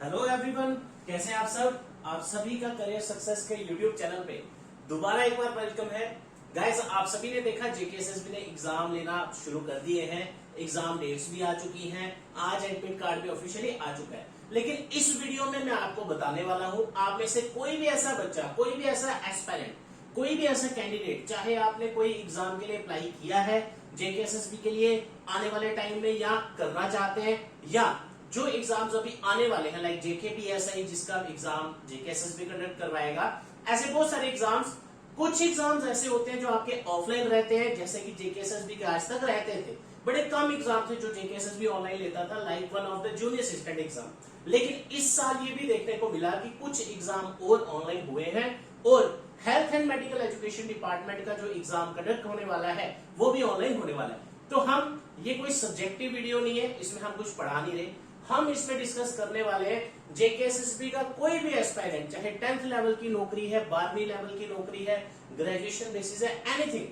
Hello everyone, कैसे हैं आप सब। आप सभी का करियर सक्सेस के यूट्यूब चैनल पे दोबारा एक बार वेलकम है। गाइस, आप सभी ने देखा जेकेएसएसबी ने एग्जाम लेना शुरू कर दिए हैं। एग्जाम डेट्स भी आ चुकी हैं। आज एडमिट कार्ड भी ऑफिशियली आ चुका है। लेकिन इस वीडियो में मैं आपको बताने वाला हूं, आप में से कोई भी ऐसा बच्चा, कोई भी ऐसा एस्पायरेंट, कोई भी ऐसा कैंडिडेट, चाहे आपने कोई एग्जाम के लिए अप्लाई किया है जेकेएसएसबी के लिए आने वाले टाइम में या करना चाहते हैं, या जो एग्जाम्स अभी आने वाले हैं लाइक जेकेपीएसआई जिसका एग्जाम जेकेएसएसबी कंडक्ट करवाएगा, ऐसे बहुत सारे एग्जाम्स। कुछ एग्जाम्स ऐसे होते हैं जो आपके ऑफलाइन रहते हैं, जैसे कि जेकेएसएसबी के आज तक रहते थे। बड़े कम एग्जाम थे जो जेकेएसएसबी ऑनलाइन लेता था, like one of the junior assistant exam. लेकिन इस साल ये भी देखने को मिला कि कुछ एग्जाम और ऑनलाइन हुए हैं, और health and medical education department का जो एग्जाम कंडक्ट होने वाला है वो भी ऑनलाइन होने वाला है। तो हम, ये कोई सब्जेक्टिव वीडियो नहीं है, इसमें हम कुछ पढ़ा नहीं रहे। हम इसमें डिस्कस करने वाले हैं जेकेएसएसबी का कोई भी एस्पायरेंट, चाहे 10th लेवल की नौकरी है, 12वीं लेवल की नौकरी है, ग्रेजुएशन बेसिस है, एनीथिंग,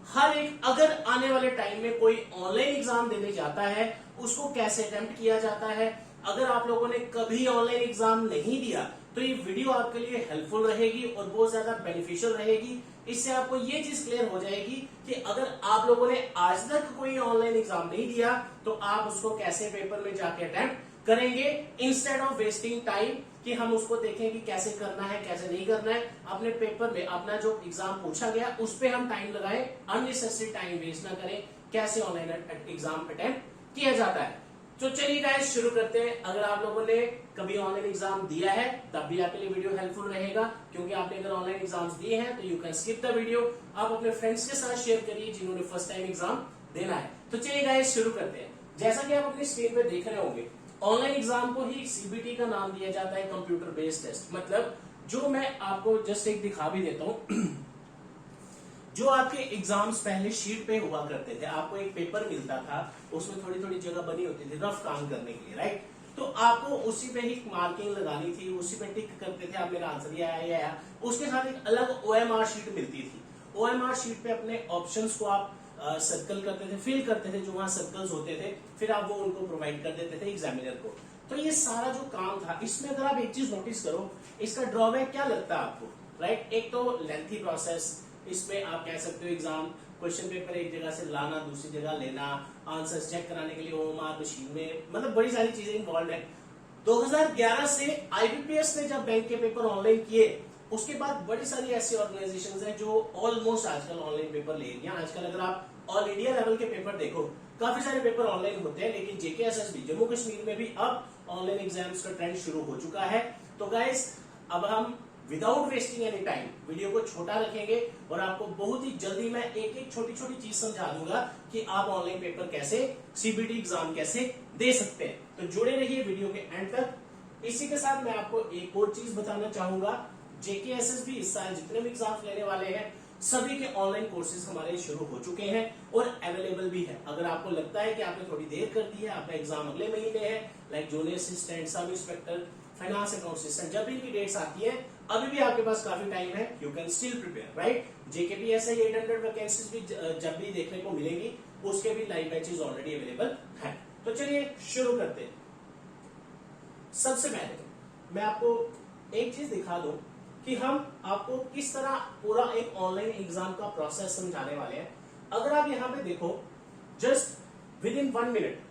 हर एक, अगर आने वाले टाइम में कोई ऑनलाइन एग्जाम देने जाता है उसको कैसे अटेम्प्ट किया जाता है। अगर आप लोगों ने कभी ऑनलाइन एग्जाम नहीं दिया तो ये वीडियो आपके लिए हेल्पफुल रहेगी और बहुत ज्यादा बेनिफिशियल रहेगी। इससे आपको ये चीज क्लियर हो जाएगी कि अगर आप लोगों ने आज तक कोई ऑनलाइन एग्जाम नहीं दिया तो आप उसको कैसे पेपर में जाके अटेम्प्ट करेंगे, इंस्टेड ऑफ वेस्टिंग टाइम कि हम उसको देखें कि कैसे करना है कैसे नहीं करना है। अपने पेपर में अपना जो एग्जाम पूछा गया उस पर हम टाइम लगाएं, अननेसेसरी टाइम वेस्ट ना करें, कैसे ऑनलाइन एग्जाम अटेम्प्ट किया जाता है। तो चलिए गाइस शुरू करते हैं। अगर आप लोगों ने कभी ऑनलाइन एग्जाम दिया है तब भी आपके लिए वीडियो हेल्पफुल रहेगा, क्योंकि आपने अगर ऑनलाइन एग्जाम्स दिए हैं तो you can skip the video. आप अपने फ्रेंड्स के साथ शेयर करिए जिन्होंने फर्स्ट टाइम एग्जाम देना है। तो चलिए गाइस शुरू करते हैं। जैसा कि आप अपनी स्क्रीन पे देख रहे होंगे, ऑनलाइन एग्जाम को ही सीबीटी का नाम दिया जाता है, कंप्यूटर बेस्ड टेस्ट। मतलब जो मैं आपको जस्ट एक दिखा भी देता हूं जो आपके एग्जाम्स पहले शीट पे हुआ करते थे, आपको एक पेपर मिलता था, उसमें थोड़ी थोड़ी जगह बनी होती थी रफ काम करने के लिए, राइट। तो आपको उसी पे ही मार्किंग लगानी थी, उसी पे टिक करते थे, आप मेरा आंसर ये आया ये आया। उसके साथ एक अलग ओएमआर शीट मिलती थी। ओएमआर शीट पे अपने ऑप्शंस को आप सर्कल करते थे, फिल करते थे, जो वहां सर्कल्स होते थे, फिर आप वो उनको प्रोवाइड कर देते थे एग्जामिनर को। तो ये सारा जो काम था, इसमें अगर आप एक चीज नोटिस करो, इसका ड्रॉबैक क्या लगता है आपको, राइट। एक तो लेंथी प्रोसेस, इसमें आप कह सकते हो एग्जाम क्वेश्चन पेपर एक जगह से लाना दूसरी जगह लेना, आंसर्स चेक कराने के लिए ओएमआर मशीन में, मतलब बड़ी सारी चीजें इन्वॉल्व है। 2011 से आईबीपीएस ने जब बैंक के पेपर ऑनलाइन किए, उसके बाद बड़ी सारी ऐसी ऑर्गेनाइजेशंस हैं जो ऑलमोस्ट आजकल ऑनलाइन पेपर ले रही हैं। आजकल अगर आप ऑल इंडिया लेवल के पेपर देखो, काफी सारे पेपर ऑनलाइन होते हैं, लेकिन जेकेएसएसबी जम्मू कश्मीर में भी अब ऑनलाइन एग्जाम्स का ट्रेंड शुरू हो चुका है। तो गाइस, अब हम without wasting any time video को छोटा रखेंगे और आपको बहुत ही जल्दी मैं एक एक छोटी छोटी चीज समझा दूंगा कि आप ऑनलाइन पेपर कैसे, सीबीटी एग्जाम कैसे दे सकते हैं। तो जुड़े रहिए वीडियो के एंड तक। इसी के साथ मैं आपको एक और चीज बताना चाहूंगा, जेकेएसएसबी इस साल जितने भी एग्जाम लेने वाले हैं सभी के ऑनलाइन कोर्सेज हमारे शुरू हो चुके हैं और अवेलेबल भी है। अगर आपको लगता है कि आपने थोड़ी देर कर दी है, आपका एग्जाम अगले महीने है, like junior assistant, sub inspector, finance account assistant, जब इनकी डेट्स आती है अभी भी आपके पास काफी टाइम है, you can still prepare, right. JKPSI 800 vacancies भी जब भी देखने को मिलेंगी, उसके भी लाइव बैचेस ऑलरेडी अवेलेबल हैं। तो चलिए शुरू करते हैं। सबसे पहले मैं आपको एक चीज दिखा दूं कि हम आपको किस तरह पूरा एक ऑनलाइन एग्जाम का प्रोसेस समझाने वाले हैं। अगर आप यहां पे देखो, just with in 1 minute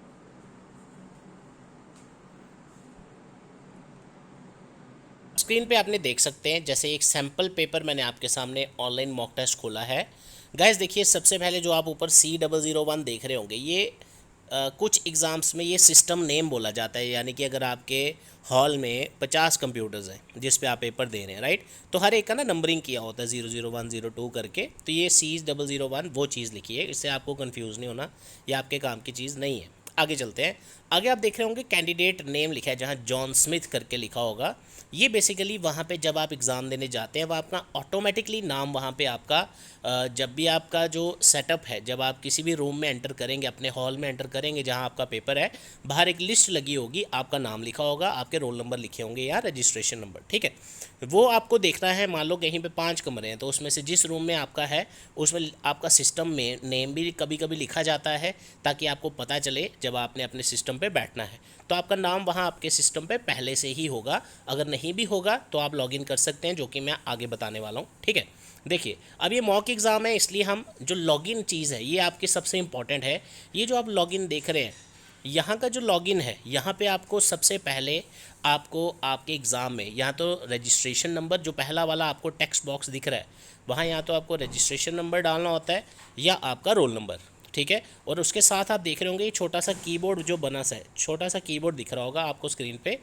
screen पे आपने देख सकते हैं, जैसे एक सैम्पल पेपर मैंने आपके सामने ऑनलाइन मॉक टेस्ट खोला है। गाइस देखिए, सबसे पहले जो आप ऊपर C001 देख रहे होंगे, ये कुछ एग्ज़ाम्स में ये सिस्टम नेम बोला जाता है, यानी कि अगर आपके हॉल में 50 कंप्यूटर्स हैं जिस पे आप पेपर दे रहे हैं, राइट, तो हर एक का ना नंबरिंग किया होता है 001 02 करके। तो ये C001 वो चीज़ लिखी है, इससे आपको कंफ्यूज नहीं होना, ये आपके काम की चीज़ नहीं है। आगे चलते हैं। आगे आप देख रहे होंगे कैंडिडेट नेम लिखा है, जहाँ जॉन स्मिथ करके लिखा होगा। ये बेसिकली वहाँ पे जब आप एग्ज़ाम देने जाते हैं वह आपका ऑटोमेटिकली नाम वहाँ पे आपका जब भी आपका जो सेटअप है, जब आप किसी भी रूम में एंटर करेंगे, अपने हॉल में एंटर करेंगे जहाँ आपका पेपर है, बाहर एक लिस्ट लगी होगी, आपका नाम लिखा होगा, आपके रोल नंबर लिखे होंगे या रजिस्ट्रेशन नंबर, ठीक है। वो आपको देखना है। मान लो कहीं पे 5 कमरे हैं, तो उसमें से जिस रूम में आपका है उसमें आपका सिस्टम में नेम भी कभी कभी लिखा जाता है, ताकि आपको पता चले जब आपने अपने सिस्टम पे बैठना है। तो आपका नाम वहाँ आपके सिस्टम पे पहले से ही होगा, अगर नहीं भी होगा तो आप लॉगिन कर सकते हैं, जो कि मैं आगे बताने वाला हूँ। ठीक है, देखिए अब ये मॉक एग्ज़ाम है, इसलिए हम जो लॉगिन चीज़ है ये आपकी सबसे इंपॉर्टेंट है। ये जो आप लॉगिन देख रहे हैं, यहाँ का जो लॉगिन है, यहाँ पे आपको सबसे पहले आपको आपके एग्ज़ाम में यहाँ तो रजिस्ट्रेशन नंबर जो पहला वाला आपको टेक्स्ट बॉक्स दिख रहा है, वहाँ या तो आपको रजिस्ट्रेशन नंबर डालना होता है या आपका रोल नंबर। ठीक है, और उसके साथ आप देख रहे होंगे ये छोटा सा कीबोर्ड जो बना सा है, छोटा सा कीबोर्ड दिख रहा होगा आपको स्क्रीन पे।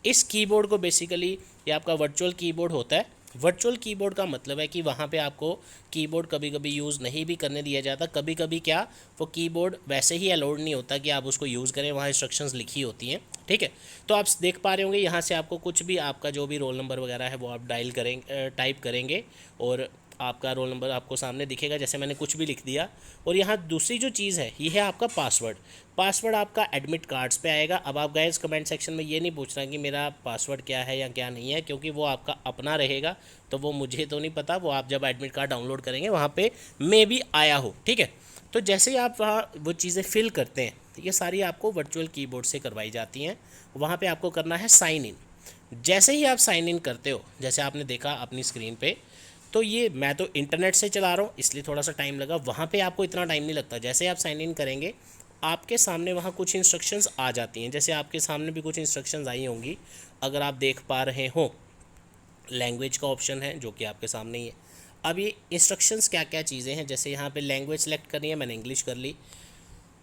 इस कीबोर्ड को बेसिकली ये आपका वर्चुअल कीबोर्ड होता है। वर्चुअल कीबोर्ड का मतलब है कि वहाँ पे आपको कीबोर्ड कभी कभी यूज़ नहीं भी करने दिया जाता, कभी कभी क्या वो कीबोर्ड वैसे ही अलाउड नहीं होता कि आप उसको यूज़ करें, वहाँ इंस्ट्रक्शंस लिखी होती हैं। ठीक है, तो आप देख पा रहे होंगे यहाँ से आपको कुछ भी आपका जो भी रोल नंबर वगैरह है वो आप डायल करेंगे, टाइप करेंगे और आपका रोल नंबर आपको सामने दिखेगा, जैसे मैंने कुछ भी लिख दिया। और यहाँ दूसरी जो चीज़ है ये है आपका पासवर्ड। पासवर्ड आपका एडमिट कार्ड्स पे आएगा। अब आप गाइस कमेंट सेक्शन में ये नहीं पूछना कि मेरा पासवर्ड क्या है या क्या नहीं है, क्योंकि वो आपका अपना रहेगा, तो वो मुझे तो नहीं पता, वो आप जब एडमिट कार्ड डाउनलोड करेंगे वहाँ पे मे भी आया हो। ठीक है, तो जैसे ही आप वहाँ वो चीज़ें फिल करते हैं, तो ये सारी आपको वर्चुअल कीबोर्ड से करवाई जाती हैं। वहाँ पर आपको करना है साइन इन। जैसे ही आप साइन इन करते हो, जैसे आपने देखा अपनी स्क्रीन पे, तो ये मैं तो इंटरनेट से चला रहा हूँ इसलिए थोड़ा सा टाइम लगा, वहाँ पे आपको इतना टाइम नहीं लगता। जैसे आप साइन इन करेंगे आपके सामने वहाँ कुछ इंस्ट्रक्शंस आ जाती हैं, जैसे आपके सामने भी कुछ इंस्ट्रक्शंस आई होंगी, अगर आप देख पा रहे हो लैंग्वेज का ऑप्शन है जो कि आपके सामने ही है। अब ये इंस्ट्रक्शंस क्या क्या चीज़ें हैं, जैसे यहाँ पे लैंग्वेज सेलेक्ट करनी है, मैंने इंग्लिश कर ली।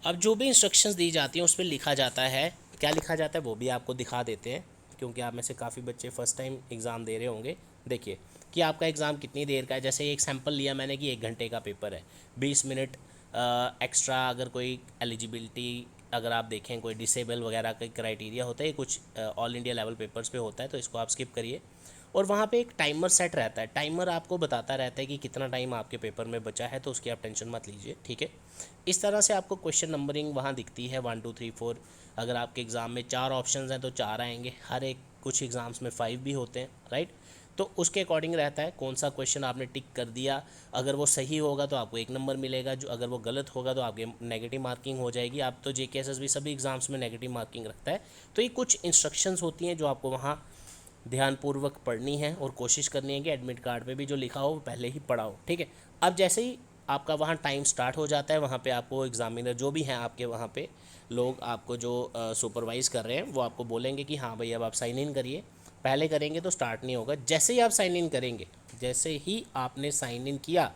अब जो भी इंस्ट्रक्शंस दी जाती हैं उस पर लिखा जाता है, क्या लिखा जाता है वो भी आपको दिखा देते हैं, क्योंकि आप में से काफ़ी बच्चे फ़र्स्ट टाइम एग्ज़ाम दे रहे होंगे। देखिए कि आपका एग्ज़ाम कितनी देर का है, जैसे एक सैम्पल लिया मैंने कि 1 घंटे का पेपर है, 20 मिनट एक्स्ट्रा अगर कोई एलिजिबिलिटी, अगर आप देखें कोई डिसेबल वगैरह का क्राइटेरिया होता है, कुछ ऑल इंडिया लेवल पेपर्स पे होता है, तो इसको आप स्किप करिए। और वहाँ पे एक टाइमर सेट रहता है, टाइमर आपको बताता रहता है कि कितना टाइम आपके पेपर में बचा है, तो उसकी आप टेंशन मत लीजिए। ठीक है, इस तरह से आपको क्वेश्चन नंबरिंग वहाँ दिखती है 1 2 3 4। अगर आपके एग्ज़ाम में 4 ऑप्शंस हैं तो 4 आएंगे, हर एक कुछ एग्ज़ाम्स में 5 भी होते हैं, राइट। तो उसके अकॉर्डिंग रहता है कौन सा क्वेश्चन आपने टिक कर दिया, अगर वो सही होगा तो आपको 1 नंबर मिलेगा, जो अगर वो गलत होगा तो आपके नेगेटिव मार्किंग हो जाएगी। आप तो जेकेएसएस भी सभी एग्ज़ाम्स में नेगेटिव मार्किंग रखता है। तो ये कुछ इंस्ट्रक्शंस होती हैं जो आपको वहाँ ध्यानपूर्वक पढ़नी है और कोशिश करनी है कि एडमिट कार्ड पे भी जो लिखा हो वो पहले ही पढ़ा हो। ठीक है, अब जैसे ही आपका वहाँ टाइम स्टार्ट हो जाता है, वहाँ पे आपको एग्जामिनर जो भी हैं आपके वहाँ पे लोग आपको जो सुपरवाइज़ कर रहे हैं वो आपको बोलेंगे कि हाँ भाई अब आप साइन इन करिए। पहले करेंगे तो स्टार्ट नहीं होगा। जैसे ही आप साइन इन करेंगे, जैसे ही आपने साइन इन किया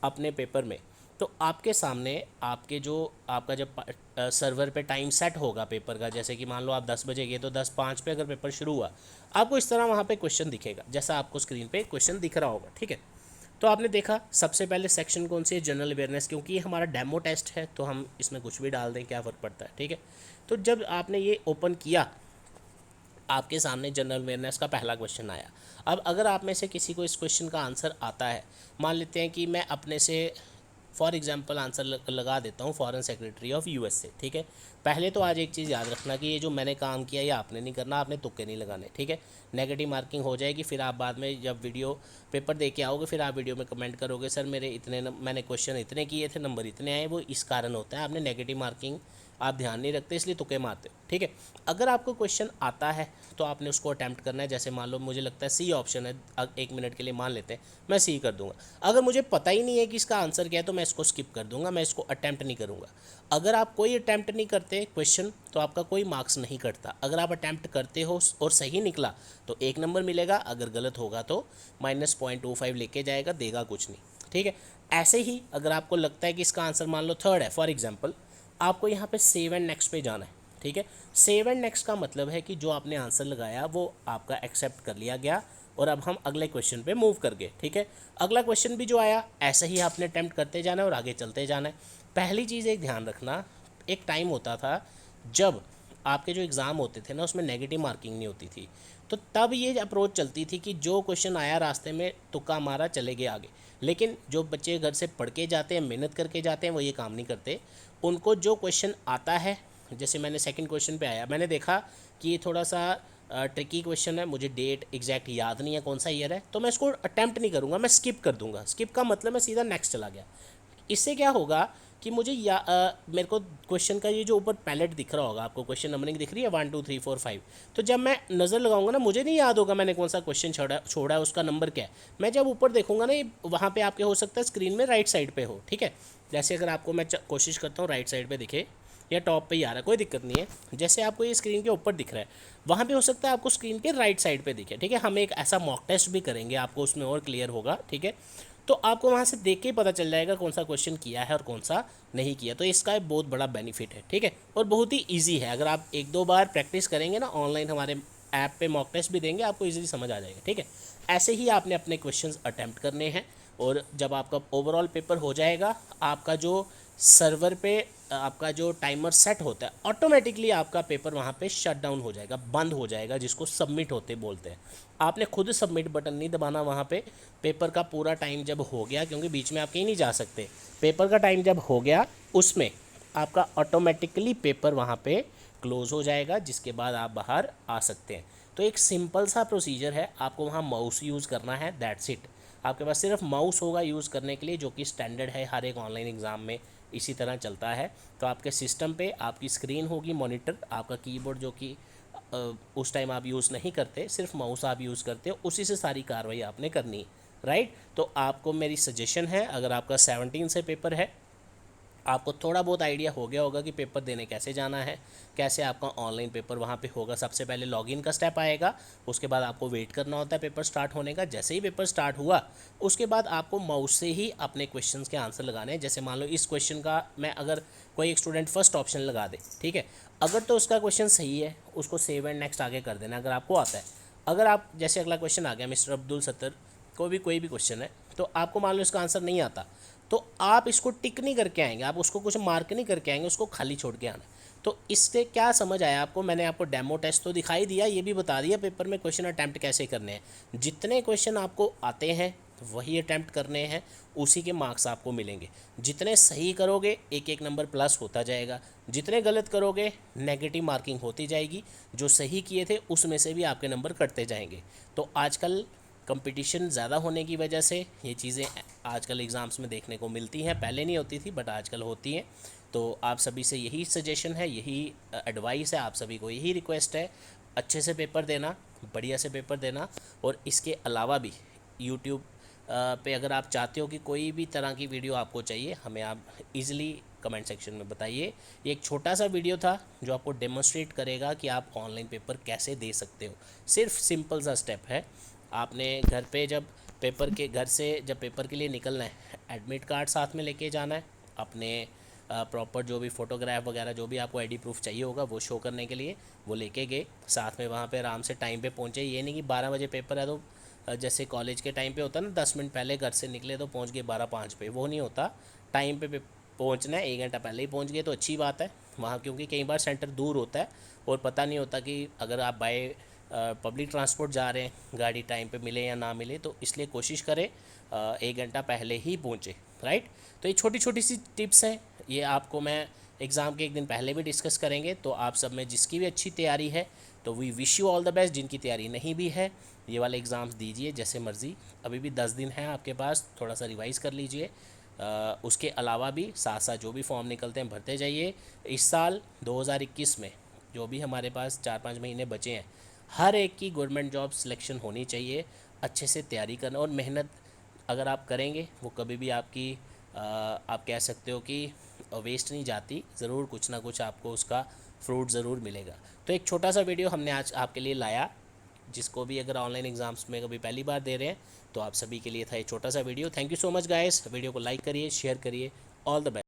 अपने पेपर में, तो आपके सामने आपके जो आपका जब सर्वर पे टाइम सेट होगा पेपर का, जैसे कि मान लो आप 10 बजे गए तो 10:05 पे अगर पेपर शुरू हुआ, आपको इस तरह वहाँ पे क्वेश्चन दिखेगा, जैसा आपको स्क्रीन पे क्वेश्चन दिख रहा होगा। ठीक है, तो आपने देखा सबसे पहले सेक्शन कौन सी है, जनरल अवेयरनेस, क्योंकि ये हमारा डेमो टेस्ट है तो हम इसमें कुछ भी डाल दें, क्या फ़र्क पड़ता है। ठीक है, तो जब आपने ये ओपन किया आपके सामने जनरल अवेयरनेस का पहला क्वेश्चन आया। अब अगर आप में से किसी को इस क्वेश्चन का आंसर आता है, मान लेते हैं कि मैं अपने से फॉर एग्जांपल आंसर लगा देता हूँ फॉरेन सेक्रेटरी ऑफ यूएसए। ठीक है, पहले तो आज एक चीज़ याद रखना कि ये जो मैंने काम किया ये आपने नहीं करना, आपने तुक्के नहीं लगाने। ठीक है, नेगेटिव मार्किंग हो जाएगी, फिर आप बाद में जब वीडियो पेपर दे के आओगे फिर आप वीडियो में कमेंट करोगे सर मेरे इतने मैंने क्वेश्चन इतने किए थे, नंबर इतने आए। वो इस कारण होता है आपने नेगेटिव मार्किंग आप ध्यान नहीं रखते, इसलिए तुक्के मारते हो। ठीक है, अगर आपको क्वेश्चन आता है तो आपने उसको अटैम्प्ट करना है। जैसे मान लो मुझे लगता है सी ऑप्शन है, 1 मिनट के लिए मान लेते हैं, मैं सी कर दूंगा। अगर मुझे पता ही नहीं है कि इसका आंसर क्या है तो मैं इसको स्किप कर दूंगा, मैं इसको अटैम्प्ट नहीं करूंगा। अगर आप कोई अटैम्प्ट नहीं करते क्वेश्चन तो आपका कोई मार्क्स नहीं कटता। अगर आप अटैम्प्ट करते हो और सही निकला तो 1 नंबर मिलेगा, अगर गलत होगा तो -0.25 लेके जाएगा, देगा कुछ नहीं। ठीक है, ऐसे ही अगर आपको लगता है कि इसका आंसर मान लो 3rd है फॉर एग्जाम्पल, आपको यहाँ पे सेव एंड नेक्स्ट पे जाना है। ठीक है, सेव एंड नेक्स्ट का मतलब है कि जो आपने आंसर लगाया वो आपका एक्सेप्ट कर लिया गया और अब हम अगले क्वेश्चन पे मूव कर गए। ठीक है, अगला क्वेश्चन भी जो आया ऐसे ही आपने अटैम्प्ट करते जाना है और आगे चलते जाना है। पहली चीज़ एक ध्यान रखना, एक टाइम होता था जब आपके जो एग्ज़ाम होते थे ना उसमें नेगेटिव मार्किंग नहीं होती थी, तो तब ये अप्रोच चलती थी कि जो क्वेश्चन आया रास्ते में तुक्का मारा चले गए आगे। लेकिन जो बच्चे घर से पढ़ के जाते हैं, मेहनत करके जाते हैं, वो ये काम नहीं करते। उनको जो क्वेश्चन आता है, जैसे मैंने सेकंड क्वेश्चन पे आया, मैंने देखा कि ये थोड़ा सा ट्रिकी क्वेश्चन है, मुझे डेट एग्जैक्ट याद नहीं है कौन सा ईयर है, तो मैं इसको अटैम्प्ट नहीं करूँगा, मैं स्किप कर दूंगा। स्किप का मतलब मैं सीधा नेक्स्ट चला गया। इससे क्या होगा कि मुझे मेरे को क्वेश्चन का ये जो ऊपर पैलेट दिख रहा होगा आपको, क्वेश्चन नंबरिंग दिख रही है 1 2 3 4 5, तो जब मैं नज़र लगाऊंगा ना मुझे नहीं याद होगा मैंने कौन सा क्वेश्चन छोड़ा है, उसका नंबर क्या है। मैं जब ऊपर देखूंगा ना, वहाँ पे आपके हो सकता है स्क्रीन में राइट साइड पे हो, ठीक है। जैसे अगर आपको मैं कोशिश करता हूँ राइट साइड पे दिखे या टॉप पे ही आ रहा है, कोई दिक्कत नहीं है। जैसे आपको ये स्क्रीन के ऊपर दिख रहा है, वहाँ पे हो सकता है आपको स्क्रीन के राइट साइड पे दिखे, ठीक है। हम एक ऐसा मॉक टेस्ट भी करेंगे, आपको उसमें और क्लियर होगा, ठीक है। तो आपको वहाँ से देख के ही पता चल जाएगा कौन सा क्वेश्चन किया है और कौन सा नहीं किया। तो इसका एक बहुत बड़ा बेनिफिट है, ठीक है, और बहुत ही ईजी है। अगर आप 1-2 बार प्रैक्टिस करेंगे ना, ऑनलाइन हमारे ऐप पे मॉक टेस्ट भी देंगे, आपको ईजिली समझ आ जाएगा, ठीक है। ऐसे ही आपने अपने क्वेश्चंस अटैम्प्ट करने हैं, और जब आपका ओवरऑल पेपर हो जाएगा, आपका जो सर्वर पे आपका जो टाइमर सेट होता है, ऑटोमेटिकली आपका पेपर वहाँ पे शट डाउन हो जाएगा, बंद हो जाएगा, जिसको सबमिट होते बोलते हैं। आपने खुद सबमिट बटन नहीं दबाना वहाँ पे। पेपर का पूरा टाइम जब हो गया, क्योंकि बीच में आप कहीं नहीं जा सकते, पेपर का टाइम जब हो गया उसमें आपका ऑटोमेटिकली पेपर वहाँ पे क्लोज हो जाएगा, जिसके बाद आप बाहर आ सकते हैं। तो एक सिंपल सा प्रोसीजर है, आपको वहाँ माउस यूज़ करना है, दैट्स इट। आपके पास सिर्फ माउस होगा यूज़ करने के लिए, जो कि स्टैंडर्ड है हर एक ऑनलाइन एग्ज़ाम में इसी तरह चलता है। तो आपके सिस्टम पे आपकी स्क्रीन होगी, मॉनिटर, आपका कीबोर्ड जो कि उस टाइम आप यूज़ नहीं करते, सिर्फ माउस आप यूज़ करते हो, उसी से सारी कार्रवाई आपने करनी है, राइट। तो आपको मेरी सजेशन है, अगर आपका 17 से पेपर है, आपको थोड़ा बहुत आइडिया हो गया होगा कि पेपर देने कैसे जाना है, कैसे आपका ऑनलाइन पेपर वहाँ पे होगा। सबसे पहले लॉगिन का स्टेप आएगा, उसके बाद आपको वेट करना होता है पेपर स्टार्ट होने का। जैसे ही पेपर स्टार्ट हुआ, उसके बाद आपको माउस से ही अपने क्वेश्चंस के आंसर लगाने हैं। जैसे मान लो इस क्वेश्चन का मैं अगर कोई एक स्टूडेंट फर्स्ट ऑप्शन लगा दे, ठीक है, अगर तो उसका क्वेश्चन सही है, उसको सेव एंड नेक्स्ट आगे कर देना अगर आपको आता है। अगर आप जैसे अगला क्वेश्चन आ गया मिस्टर अब्दुल सत्तर, कोई भी क्वेश्चन है, तो आपको मान लो इसका आंसर नहीं आता, तो आप इसको टिक नहीं करके आएंगे, आप उसको कुछ मार्क नहीं करके आएंगे, उसको खाली छोड़ के आना। तो इससे क्या समझ आया आपको? मैंने आपको डेमो टेस्ट तो दिखाई दिया, ये भी बता दिया पेपर में क्वेश्चन अटैम्प्ट कैसे करने हैं। जितने क्वेश्चन आपको आते हैं वही अटैम्प्ट करने हैं, उसी के मार्क्स आपको मिलेंगे। जितने सही करोगे एक एक नंबर प्लस होता जाएगा, जितने गलत करोगे नेगेटिव मार्किंग होती जाएगी। जो सही किए थे उसमें से भी आपके नंबर कटते जाएंगे। तो आजकल कंपटीशन ज़्यादा होने की वजह से ये चीज़ें आजकल एग्ज़ाम्स में देखने को मिलती हैं, पहले नहीं होती थी बट आजकल होती हैं। तो आप सभी से यही सजेशन है, यही एडवाइस है, आप सभी को यही रिक्वेस्ट है, अच्छे से पेपर देना, बढ़िया से पेपर देना। और इसके अलावा भी यूट्यूब पे अगर आप चाहते हो कि कोई भी तरह की वीडियो आपको चाहिए, हमें आप इजीली कमेंट सेक्शन में बताइए। ये एक छोटा सा वीडियो था जो आपको डेमोन्स्ट्रेट करेगा कि आप ऑनलाइन पेपर कैसे दे सकते हो। सिर्फ सिंपल सा स्टेप है। आपने घर पे जब पेपर के लिए निकलना है, एडमिट कार्ड साथ में लेके जाना है, अपने प्रॉपर जो भी फ़ोटोग्राफ वगैरह जो भी आपको आईडी प्रूफ चाहिए होगा वो शो करने के लिए वो लेके गए साथ में। वहाँ पे आराम से टाइम पे पहुँचे। ये नहीं कि 12 बजे पेपर है तो जैसे कॉलेज के टाइम पे होता है ना, 10 मिनट पहले घर से निकले तो पहुँच गए 12:05 पे, वो नहीं होता। टाइम पे पहुँचना है, 1 घंटा पहले ही पहुँच गए तो अच्छी बात है वहाँ, क्योंकि कई बार सेंटर दूर होता है और पता नहीं होता कि अगर आप बाय पब्लिक ट्रांसपोर्ट जा रहे हैं गाड़ी टाइम पे मिले या ना मिले। तो इसलिए कोशिश करें 1 घंटा पहले ही पहुँचे, राइट। तो ये छोटी छोटी सी टिप्स हैं, ये आपको मैं एग्ज़ाम के एक दिन पहले भी डिस्कस करेंगे। तो आप सब में जिसकी भी अच्छी तैयारी है तो we wish you all the best. जिनकी तैयारी नहीं भी है, ये वाले एग्ज़ाम्स दीजिए जैसे मर्ज़ी। अभी भी 10 दिन हैं आपके पास, थोड़ा सा रिवाइज़ कर लीजिए। उसके अलावा भी साथ साथ जो भी फॉर्म निकलते हैं भरते जाइए। इस साल 2021 में जो भी हमारे पास 4-5 महीने बचे हैं, हर एक की गवर्नमेंट जॉब सिलेक्शन होनी चाहिए। अच्छे से तैयारी करना और मेहनत अगर आप करेंगे वो कभी भी आपकी आप कह सकते हो कि वेस्ट नहीं जाती, ज़रूर कुछ ना कुछ आपको उसका फ्रूट ज़रूर मिलेगा। तो एक छोटा सा वीडियो हमने आज आपके लिए लाया, जिसको भी अगर ऑनलाइन एग्ज़ाम्स में कभी पहली बार दे रहे हैं तो आप सभी के लिए था ये छोटा सा video. Thank you so much guys. Video को लाइक करिए, शेयर करिए। All the best.